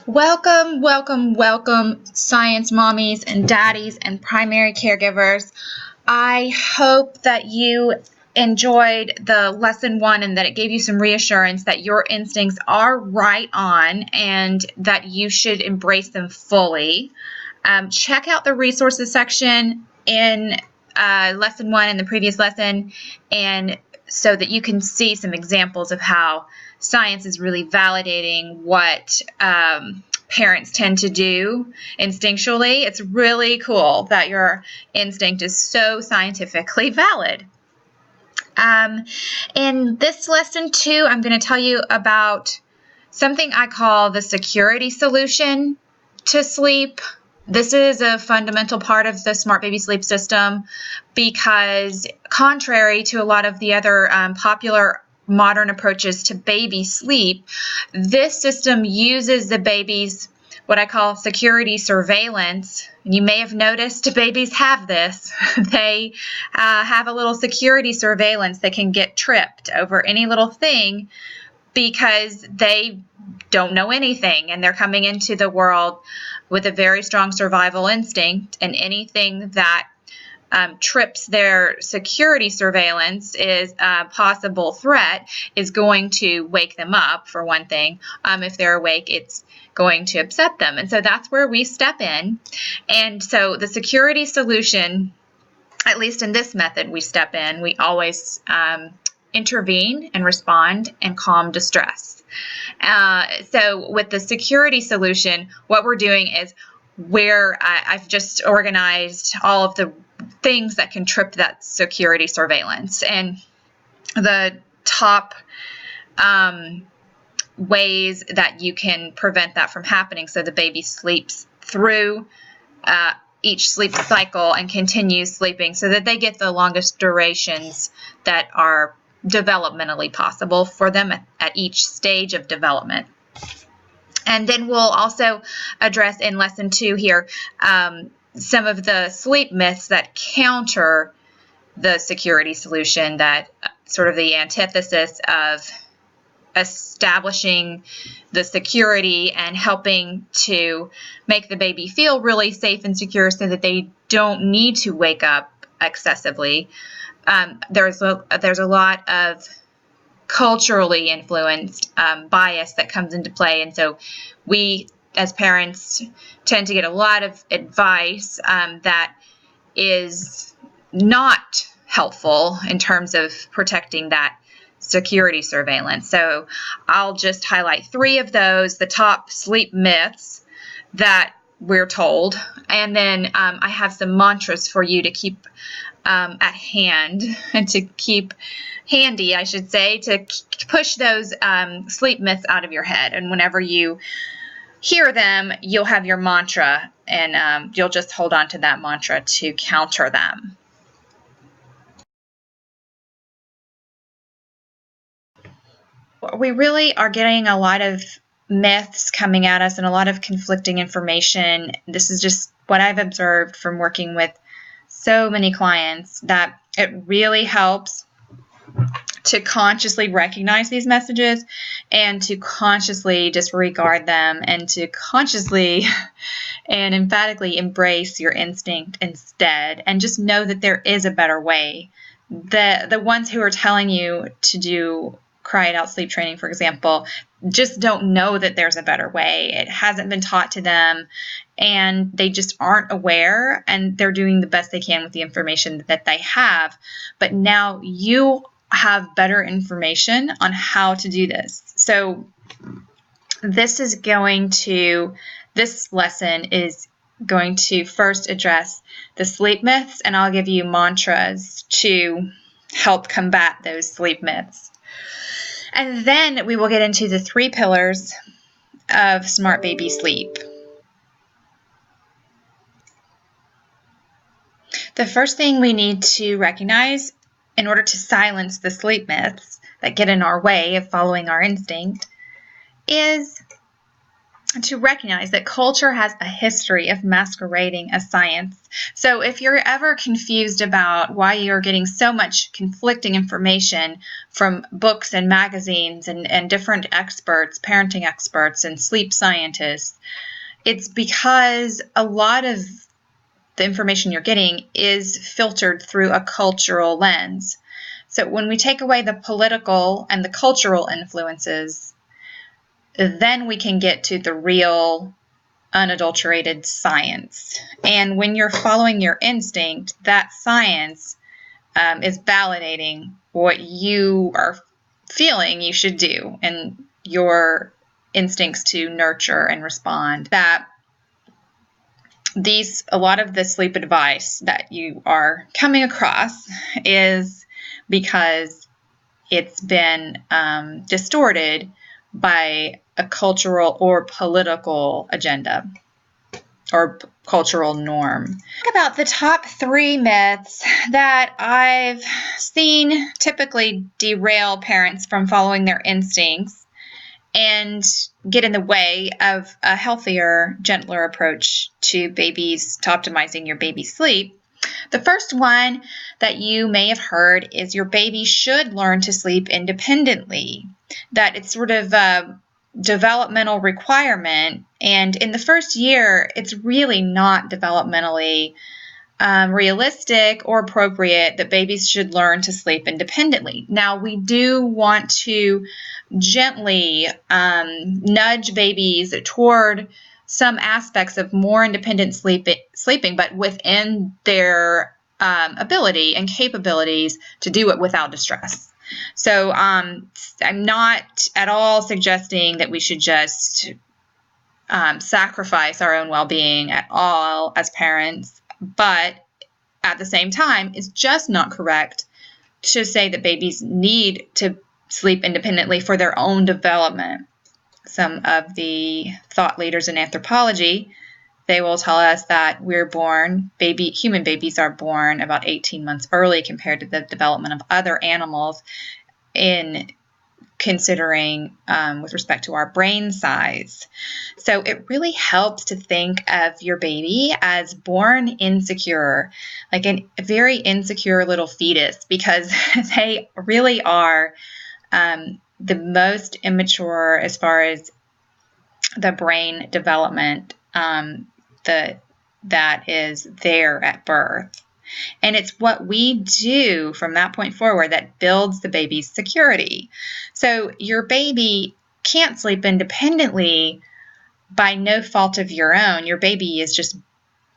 Welcome, welcome, welcome, science mommies and daddies and primary caregivers. I hope that you enjoyed the lesson 1 and that it gave you some reassurance that your instincts are right on and that you should embrace them fully. Check out the resources section in lesson 1 in the previous lesson, and so that you can see some examples of how science is really validating what parents tend to do instinctually. It's really cool that your instinct is so scientifically valid. In this lesson 2, I'm going to tell you about something I call the security solution to sleep. This is a fundamental part of the Smart Baby Sleep system because, contrary to a lot of the other popular modern approaches to baby sleep, this system uses the baby's what I call security surveillance. You may have noticed babies have this. They have a little security surveillance that can get tripped over any little thing because they don't know anything and they're coming into the world with a very strong survival instinct, and anything that trips their security surveillance is a possible threat is going to wake them up, for one thing. If they're awake, it's going to upset them. And so that's where we step in. And so the security solution, at least in this method, we step in. We always intervene and respond and calm distress. So with the security solution, what we're doing is I've just organized all of the things that can trip that security surveillance. And the top ways that you can prevent that from happening so the baby sleeps through each sleep cycle and continues sleeping so that they get the longest durations that are developmentally possible for them at each stage of development. And then we'll also address in lesson 2 here some of the sleep myths that counter the security solution, that sort of the antithesis of establishing the security and helping to make the baby feel really safe and secure so that they don't need to wake up excessively. There's a lot of culturally influenced bias that comes into play, and so we as parents tend to get a lot of advice that is not helpful in terms of protecting that security surveillance. So I'll just highlight 3 of those, the top sleep myths that we're told, and then I have some mantras for you to keep at hand and to keep handy, I should say, to push those sleep myths out of your head. And whenever you hear them, you'll have your mantra, and you'll just hold on to that mantra to counter them. We really are getting a lot of myths coming at us and a lot of conflicting information. This is just what I've observed from working with so many clients, that it really helps to consciously recognize these messages and to consciously disregard them and to consciously and emphatically embrace your instinct instead, and just know that there is a better way. The ones who are telling you to do cry it out sleep training, for example, just don't know that there's a better way. It hasn't been taught to them, and they just aren't aware, and they're doing the best they can with the information that they have. But now you have better information on how to do this. So this lesson is going to first address the sleep myths, and I'll give you mantras to help combat those sleep myths. And then we will get into the 3 pillars of Smart Baby Sleep. The first thing we need to recognize in order to silence the sleep myths that get in our way of following our instinct is to recognize that culture has a history of masquerading as science. So if you're ever confused about why you're getting so much conflicting information from books and magazines and different experts, parenting experts and sleep scientists, it's because a lot of the information you're getting is filtered through a cultural lens. So when we take away the political and the cultural influences, then we can get to the real unadulterated science. And when you're following your instinct, that science is validating what you are feeling you should do and your instincts to nurture and respond. That a lot of the sleep advice that you are coming across is because it's been distorted by a cultural or political agenda or cultural norm. Talk about the top 3 myths that I've seen typically derail parents from following their instincts and get in the way of a healthier, gentler approach to optimizing your baby's sleep. The first one that you may have heard is your baby should learn to sleep independently, that it's sort of a developmental requirement. And in the first year, it's really not developmentally realistic or appropriate that babies should learn to sleep independently. Now, we do want to gently nudge babies toward some aspects of more independent sleeping, but within their ability and capabilities to do it without distress. So I'm not at all suggesting that we should just sacrifice our own well-being at all as parents, but at the same time, it's just not correct to say that babies need to sleep independently for their own development. Some of the thought leaders in anthropology, they will tell us that human babies are born about 18 months early compared to the development of other animals in considering with respect to our brain size. So it really helps to think of your baby as born insecure, like a very insecure little fetus, because they really are the most immature as far as the brain development that is there at birth. And it's what we do from that point forward that builds the baby's security. So your baby can't sleep independently by no fault of your own. Your baby is just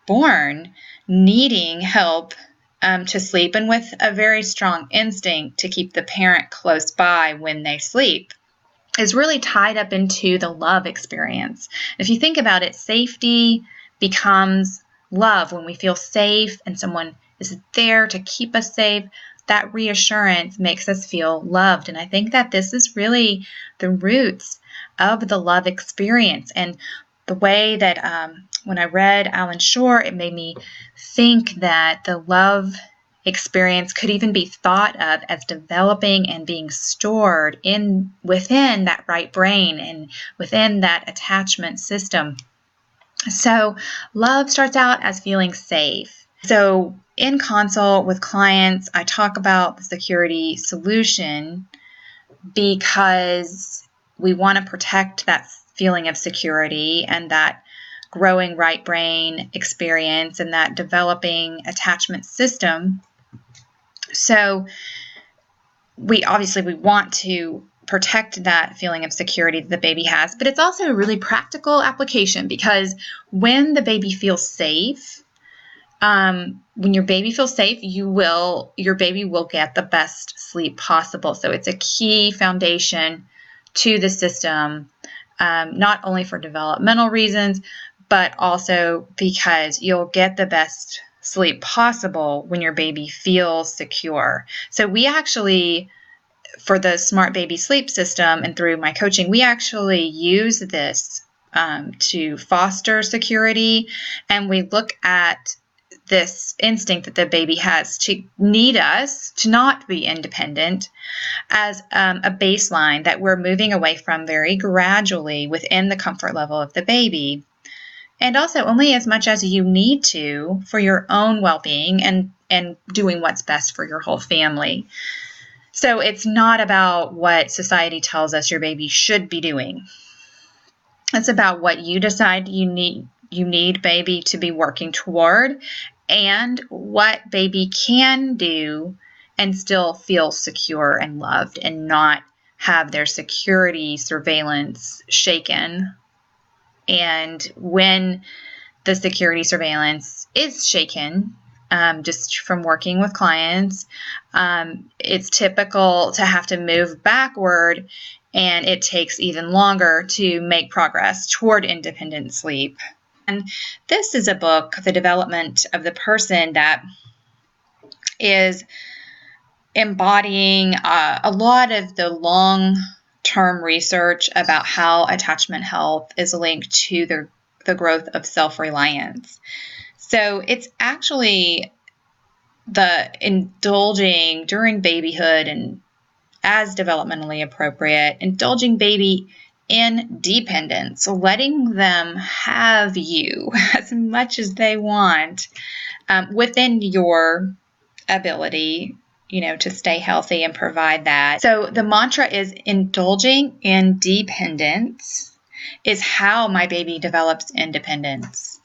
born needing help to sleep and with a very strong instinct to keep the parent close by when they sleep. Is really tied up into the love experience. If you think about it, safety becomes love. When we feel safe and someone is there to keep us safe, that reassurance makes us feel loved. And I think that this is really the roots of the love experience. And the way that when I read Alan Shore, it made me think that the love experience could even be thought of as developing and being stored within that right brain and within that attachment system. So love starts out as feeling safe. So in consult with clients, I talk about the security solution because we want to protect that feeling of security and that growing right brain experience and that developing attachment system. So we want to protect that feeling of security that the baby has, but it's also a really practical application because when the baby feels safe, when your baby feels safe, your baby will get the best sleep possible. So it's a key foundation to the system, not only for developmental reasons, but also because you'll get the best sleep possible when your baby feels secure. So we actually, for the Smart Baby Sleep System and through my coaching, we actually use this to foster security, and we look at this instinct that the baby has to need us, to not be independent, as a baseline that we're moving away from very gradually within the comfort level of the baby. And also only as much as you need to for your own well-being and doing what's best for your whole family. So it's not about what society tells us your baby should be doing. It's about what you decide you need baby to be working toward, and what baby can do and still feel secure and loved and not have their security surveillance shaken. And when the security surveillance is shaken, just from working with clients, it's typical to have to move backward, and it takes even longer to make progress toward independent sleep. And this is a book, The Development of the Person, that is embodying a lot of the long-term research about how attachment health is linked to the growth of self-reliance. So it's actually the indulging during babyhood and as developmentally appropriate, indulging baby in dependence, letting them have you as much as they want, within your ability, to stay healthy and provide that. So the mantra is indulging in dependence is how my baby develops independence.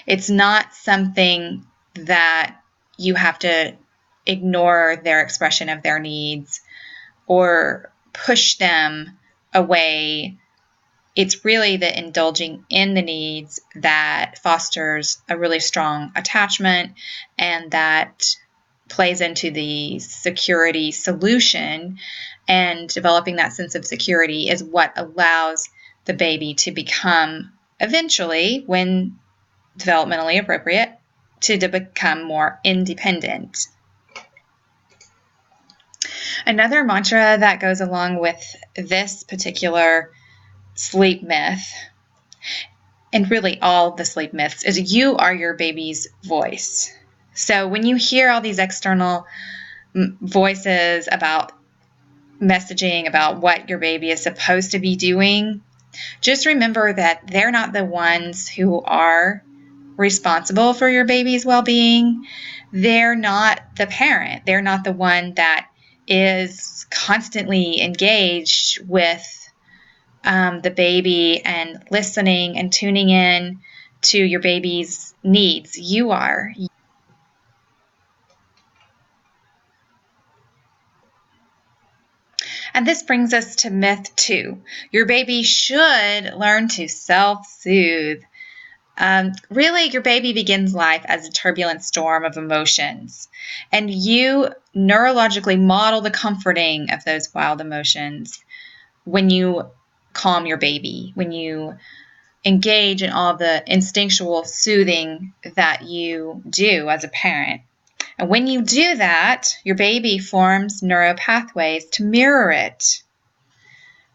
It's not something that you have to ignore their expression of their needs or push them away. It's really the indulging in the needs that fosters a really strong attachment, and that plays into the security solution. And developing that sense of security is what allows the baby to become, eventually, when developmentally appropriate, to become more independent. Another mantra that goes along with this particular sleep myth, and really all the sleep myths, is you are your baby's voice. So when you hear all these external voices about messaging about what your baby is supposed to be doing, just remember that they're not the ones who are responsible for your baby's well-being. They're not the parent. They're not the one that is constantly engaged with the baby and listening and tuning in to your baby's needs. You are. And this brings us to myth 2. Your baby should learn to self-soothe. Really, your baby begins life as a turbulent storm of emotions, and you neurologically model the comforting of those wild emotions when you calm your baby, when you engage in all the instinctual soothing that you do as a parent. And when you do that, your baby forms neuropathways to mirror it.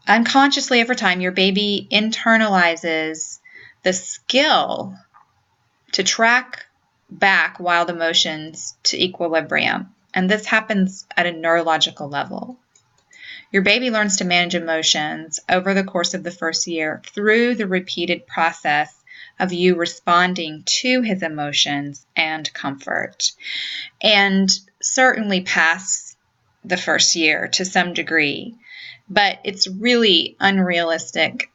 Unconsciously, over time, your baby internalizes the skill to track back wild emotions to equilibrium. And this happens at a neurological level. Your baby learns to manage emotions over the course of the first year through the repeated process of you responding to his emotions and comfort. And certainly past the first year to some degree, but it's really unrealistic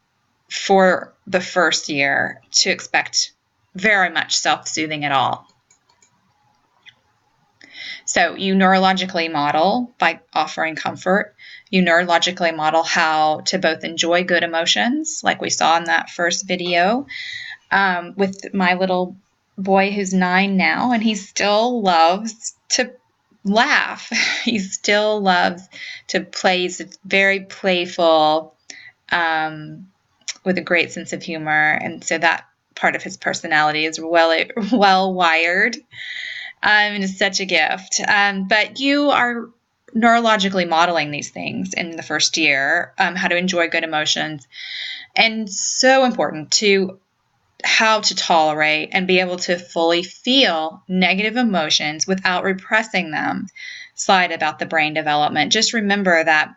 for the first year to expect very much self-soothing at all. So you neurologically model by offering comfort. You neurologically model how to both enjoy good emotions, like we saw in that first video, with my little boy who's 9 now, and he still loves to laugh. He still loves to play. He's very playful, with a great sense of humor, and so that part of his personality is well wired, and is such a gift. But you are neurologically modeling these things in the first year, how to enjoy good emotions, and so important to how to tolerate and be able to fully feel negative emotions without repressing them slide about the brain development. Just remember that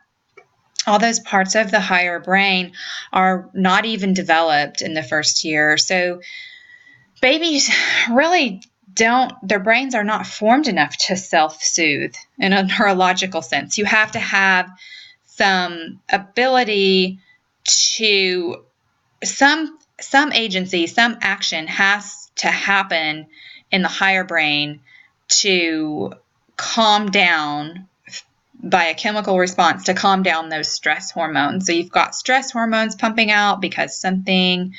all those parts of the higher brain are not even developed in the first year. So babies really their brains are not formed enough to self-soothe in a neurological sense. You have to have some ability to, some agency, some action has to happen in the higher brain to calm down by a chemical response to calm down those stress hormones. So you've got stress hormones pumping out because something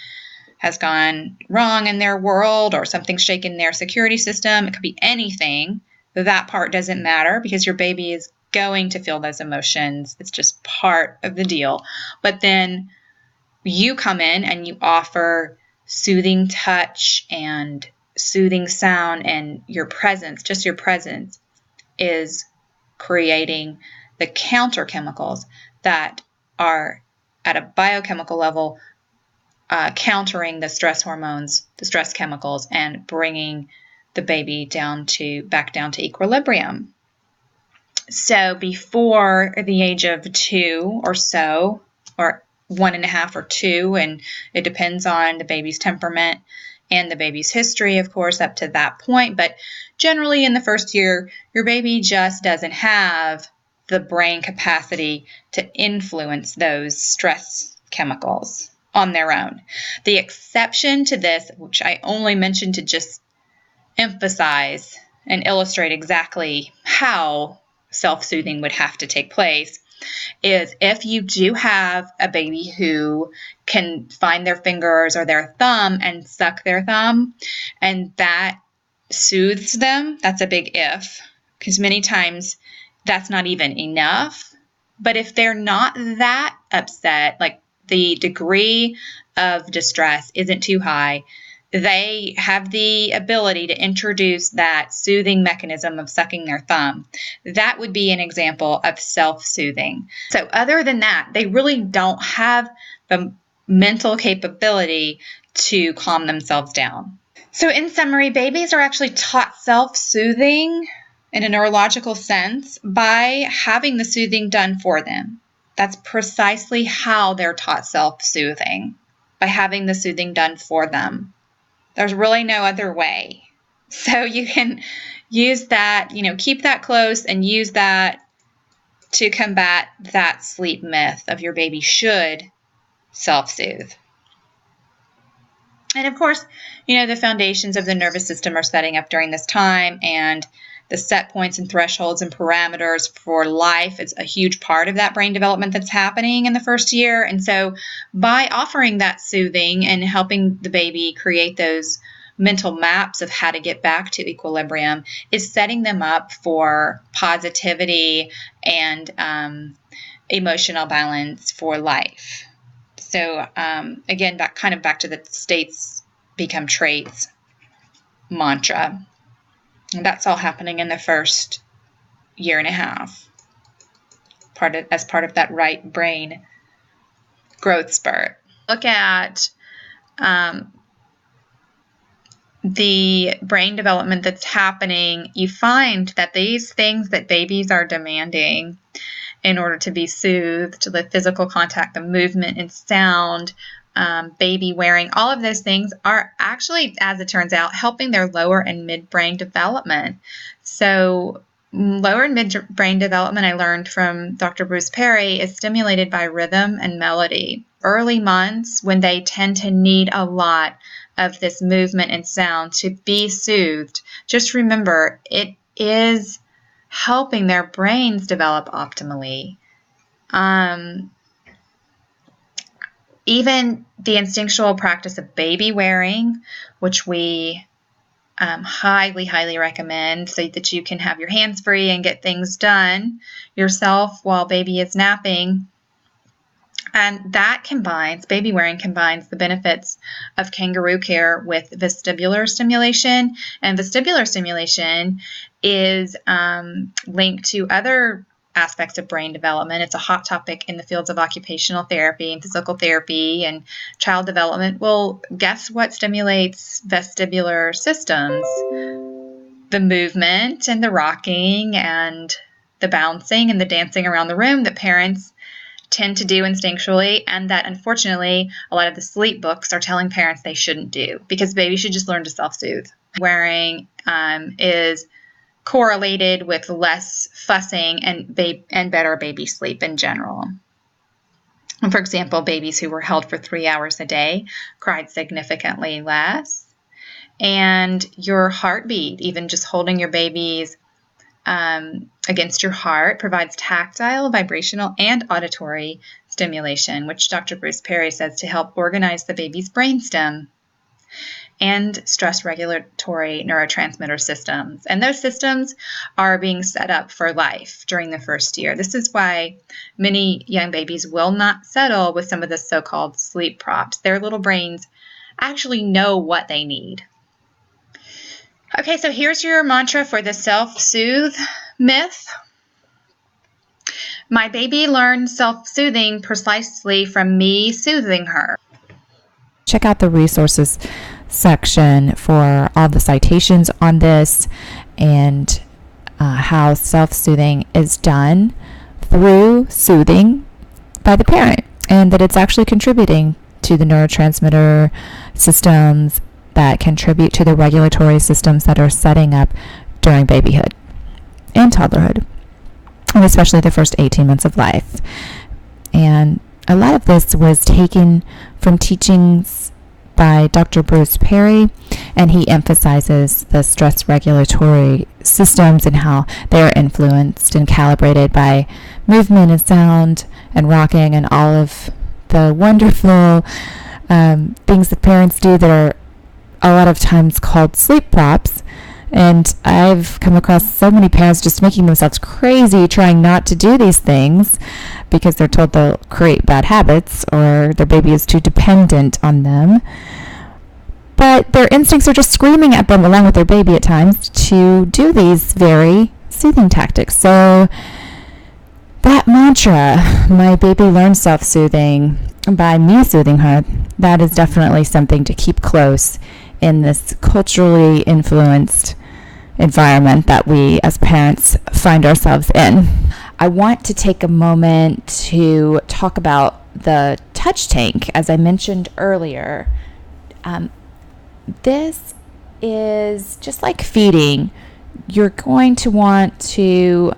has gone wrong in their world or something's shaken their security system. It could be anything. That part doesn't matter because your baby is going to feel those emotions. It's just part of the deal. But then you come in and you offer soothing touch and soothing sound, and your presence, just your presence, is creating the counter chemicals that are at a biochemical level countering the stress hormones, the stress chemicals, and bringing the baby back down to equilibrium. So before the age of 2 or so, or 1.5 or 2, and it depends on the baby's temperament and the baby's history, of course, up to that point. But generally in the first year, your baby just doesn't have the brain capacity to influence those stress chemicals on their own. The exception to this, which I only mentioned to just emphasize and illustrate exactly how self-soothing would have to take place, is if you do have a baby who can find their fingers or their thumb and suck their thumb, and that soothes them. That's a big if, because many times that's not even enough. But if they're not that upset, like the degree of distress isn't too high, they have the ability to introduce that soothing mechanism of sucking their thumb. That would be an example of self-soothing. So other than that, they really don't have the mental capability to calm themselves down. So in summary, babies are actually taught self-soothing in a neurological sense by having the soothing done for them. That's precisely how they're taught self-soothing, by having the soothing done for them. There's really no other way. So you can use that, keep that close and use that to combat that sleep myth of your baby should self-soothe. And of course, the foundations of the nervous system are setting up during this time, and the set points and thresholds and parameters for life is a huge part of that brain development that's happening in the first year. And so by offering that soothing and helping the baby create those mental maps of how to get back to equilibrium is setting them up for positivity and emotional balance for life. So again, back to the states become traits mantra. And that's all happening in the first 1.5 years, as part of that right brain growth spurt. Look at the brain development that's happening. You find that these things that babies are demanding in order to be soothed, the physical contact, the movement and sound, baby wearing, all of those things are actually, as it turns out, helping their lower and midbrain development. So lower and midbrain development, I learned from Dr. Bruce Perry, is stimulated by rhythm and melody. Early months, when they tend to need a lot of this movement and sound to be soothed, just remember it is helping their brains develop optimally. Even the instinctual practice of baby wearing, which we highly, highly recommend, so that you can have your hands free and get things done yourself while baby is napping. And that baby wearing combines the benefits of kangaroo care with vestibular stimulation. And vestibular stimulation is linked to other aspects of brain development. It's a hot topic in the fields of occupational therapy and physical therapy and child development. Well, guess what stimulates vestibular systems? The movement and the rocking and the bouncing and the dancing around the room that parents tend to do instinctually, and that unfortunately a lot of the sleep books are telling parents they shouldn't do, because babies should just learn to self-soothe. Wearing is correlated with less fussing and better baby sleep in general. For example, babies who were held for 3 hours a day cried significantly less. And your heartbeat, even just holding your babies against your heart, provides tactile, vibrational, and auditory stimulation, which Dr. Bruce Perry says to help organize the baby's brainstem and stress regulatory neurotransmitter systems. And those systems are being set up for life during the first year. This is why many young babies will not settle with some of the so-called sleep props. Their little brains actually know what they need. Okay, so here's your mantra for the self-soothe myth. My baby learned self-soothing precisely from me soothing her. Check out the resources section for all the citations on this and how self-soothing is done through soothing by the parent, and that it's actually contributing to the neurotransmitter systems that contribute to the regulatory systems that are setting up during babyhood and toddlerhood, and especially the first 18 months of life. And a lot of this was taken from teachings by Dr. Bruce Perry, and he emphasizes the stress regulatory systems and how they're influenced and calibrated by movement and sound and rocking and all of the wonderful things that parents do that are a lot of times called sleep props. And I've come across so many parents just making themselves crazy trying not to do these things because they're told they'll create bad habits or their baby is too dependent on them. But their instincts are just screaming at them along with their baby at times to do these very soothing tactics. So that mantra, my baby learned self-soothing by me soothing her, that is definitely something to keep close in this culturally influenced environment that we as parents find ourselves in. I want to take a moment to talk about the touch tank. As I mentioned earlier, this is just like feeding. You're going to want to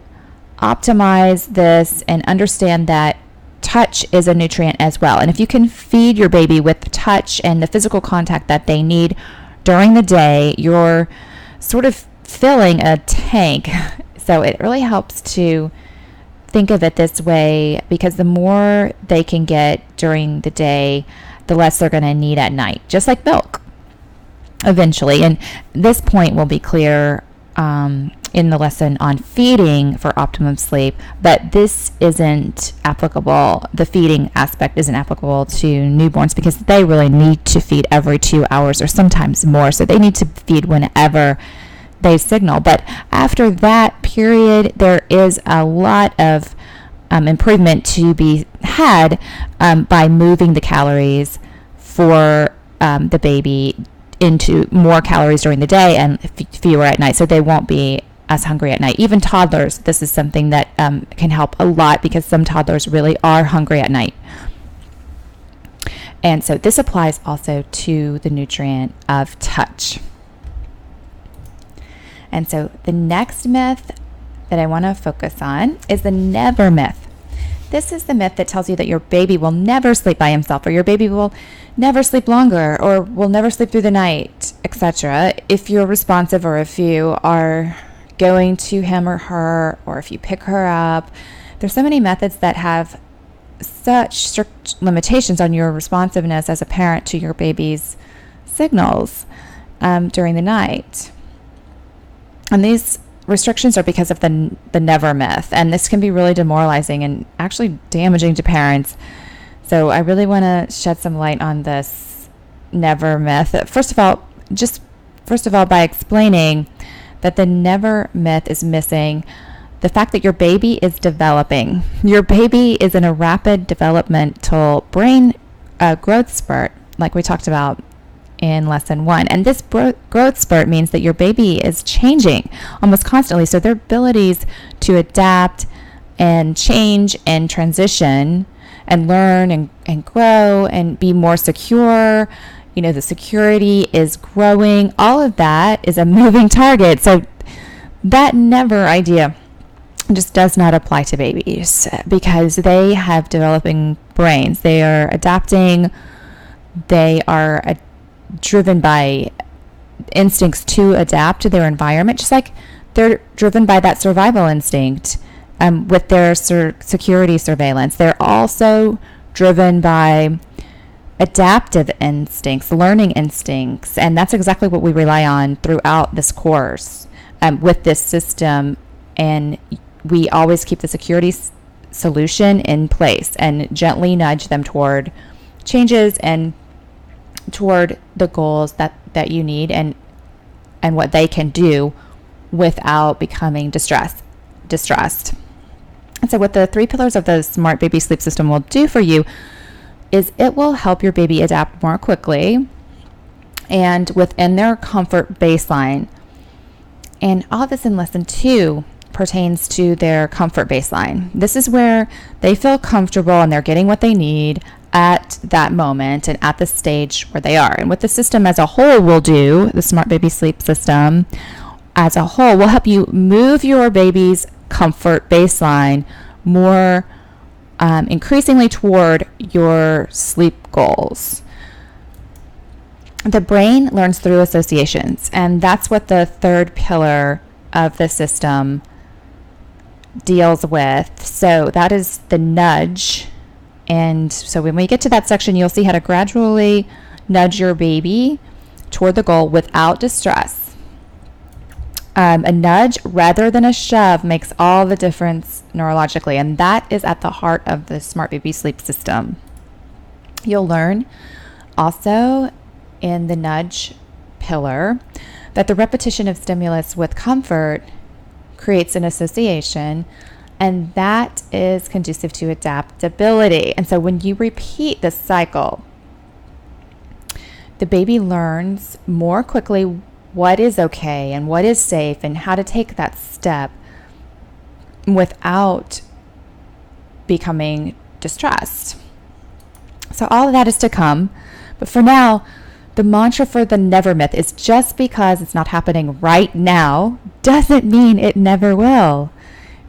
optimize this and understand that touch is a nutrient as well. And if you can feed your baby with touch and the physical contact that they need during the day, you're sort of filling a tank. So it really helps to think of it this way, because the more they can get during the day, the less they're going to need at night, just like milk eventually. And this point will be clear in the lesson on feeding for optimum sleep, but this isn't applicable. The feeding aspect isn't applicable to newborns because they really need to feed every 2 hours or sometimes more. So they need to feed whenever they signal. But after that period, there is a lot of improvement to be had by moving the calories for the baby into more calories during the day and fewer at night, so they won't be as hungry at night. Even toddlers, this is something that can help a lot because some toddlers really are hungry at night. And so this applies also to the nutrient of touch. And so the next myth that I want to focus on is the never myth. This is the myth that tells you that your baby will never sleep by himself, or your baby will never sleep longer, or will never sleep through the night, etc. if you're responsive, or if you are going to him or her, or if you pick her up. There's so many methods that have such strict limitations on your responsiveness as a parent to your baby's signals during the night. And these restrictions are because of the never myth, and this can be really demoralizing and actually damaging to parents. So I really want to shed some light on this never myth. First of all, by explaining that the never myth is missing the fact that your baby is developing. Your baby is in a rapid developmental brain growth spurt, like we talked about in lesson 1. And this growth spurt means that your baby is changing almost constantly. So their abilities to adapt and change and transition and learn and grow and be more secure, the security is growing. All of that is a moving target. So that never idea just does not apply to babies because they have developing brains. They are adapting. They are driven by instincts to adapt to their environment, just like they're driven by that survival instinct with their security surveillance. They're also driven by adaptive instincts, learning instincts, and that's exactly what we rely on throughout this course with this system. And we always keep the security solution in place and gently nudge them toward changes and toward the goals that you need and what they can do without becoming distressed. And so what the 3 pillars of the Smart Baby Sleep System will do for you is it will help your baby adapt more quickly and within their comfort baseline. And all this in lesson 2 pertains to their comfort baseline. This is where they feel comfortable and they're getting what they need at that moment and at the stage where they are. And what the system as a whole will do, the Smart Baby Sleep System as a whole, will help you move your baby's comfort baseline more increasingly toward your sleep goals. The brain learns through associations, and that's what the 3rd pillar of the system deals with. So that is the nudge. And so when we get to that section, you'll see how to gradually nudge your baby toward the goal without distress. A nudge rather than a shove makes all the difference neurologically, and that is at the heart of the Smart Baby Sleep System. You'll learn also in the nudge pillar that the repetition of stimulus with comfort creates an association, and that is conducive to adaptability. And so when you repeat this cycle, the baby learns more quickly what is okay and what is safe and how to take that step without becoming distressed. So all of that is to come. But for now, the mantra for the never myth is just because it's not happening right now doesn't mean it never will.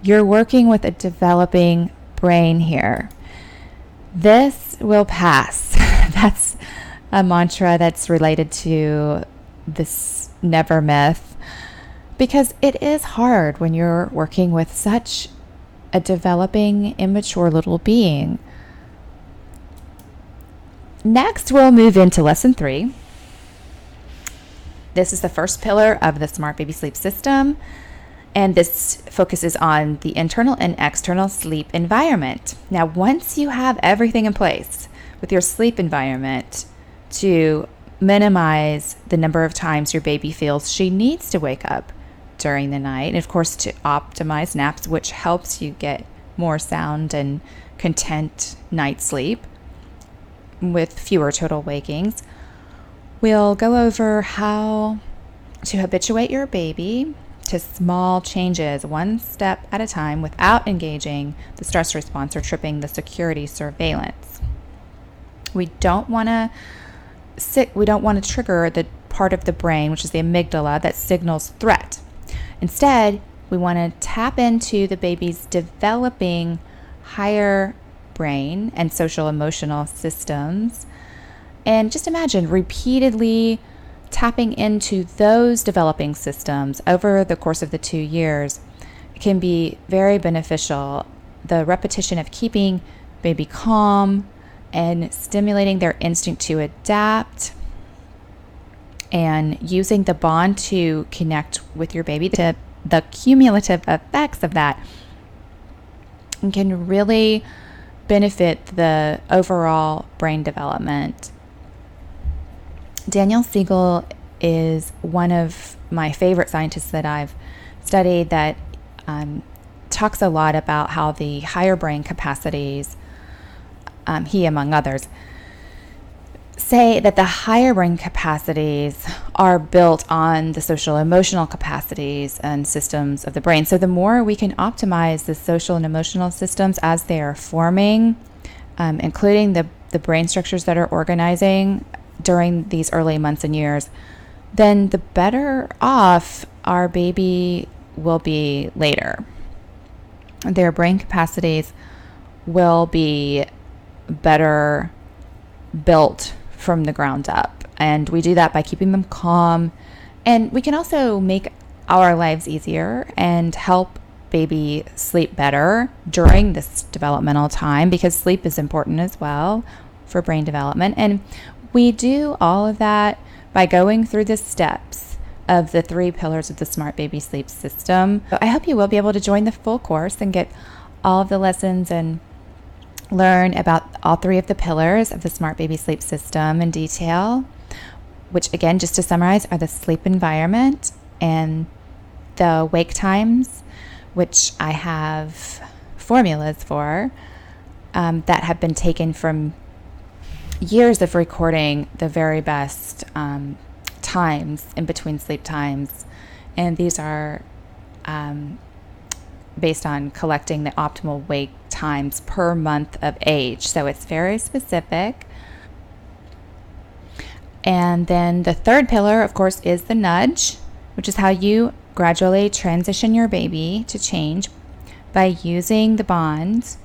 You're working with a developing brain here. This will pass. That's a mantra that's related to this never myth, because it is hard when you're working with such a developing, immature little being. Next, we'll move into lesson 3. This is the first pillar of the Smart Baby Sleep System, and this focuses on the internal and external sleep environment. Now, once you have everything in place with your sleep environment to minimize the number of times your baby feels she needs to wake up during the night, and of course to optimize naps, which helps you get more sound and content night sleep with fewer total wakings, we'll go over how to habituate your baby to small changes, one step at a time, without engaging the stress response or tripping the security surveillance. We don't want to trigger the part of the brain, which is the amygdala, that signals threat. Instead, we want to tap into the baby's developing higher brain and social emotional systems. And just imagine repeatedly tapping into those developing systems over the course of the 2 years can be very beneficial. The repetition of keeping baby calm and stimulating their instinct to adapt and using the bond to connect with your baby, to the cumulative effects of that can really benefit the overall brain development. Daniel Siegel is one of my favorite scientists that I've studied that talks a lot about how the higher brain capacities, he among others, say that the higher brain capacities are built on the social emotional capacities and systems of the brain. So the more we can optimize the social and emotional systems as they are forming, including the brain structures that are organizing during these early months and years, then the better off our baby will be later. Their brain capacities will be better built from the ground up. And we do that by keeping them calm. And we can also make our lives easier and help baby sleep better during this developmental time, because sleep is important as well for brain development. And we do all of that by going through the steps of the 3 pillars of the Smart Baby Sleep System. So I hope you will be able to join the full course and get all of the lessons and learn about all 3 of the pillars of the Smart Baby Sleep System in detail, which again, just to summarize, are the sleep environment and the wake times, which I have formulas for that have been taken from years of recording the very best times in between sleep times. And these are based on collecting the optimal wake times per month of age. So it's very specific. And then the 3rd pillar, of course, is the nudge, which is how you gradually transition your baby to change by using the bonds,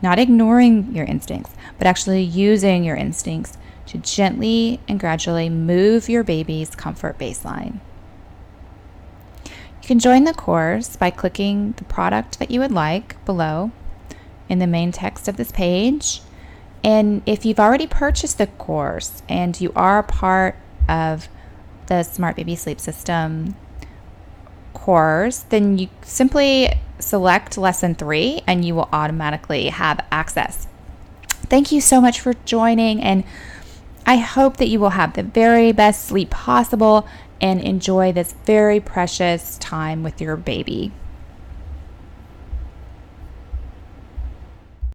not ignoring your instincts, but actually using your instincts to gently and gradually move your baby's comfort baseline. You can join the course by clicking the product that you would like below in the main text of this page. And if you've already purchased the course and you are a part of the Smart Baby Sleep System course, then you simply select lesson 3 and you will automatically have access. Thank you so much for joining, and I hope that you will have the very best sleep possible and enjoy this very precious time with your baby.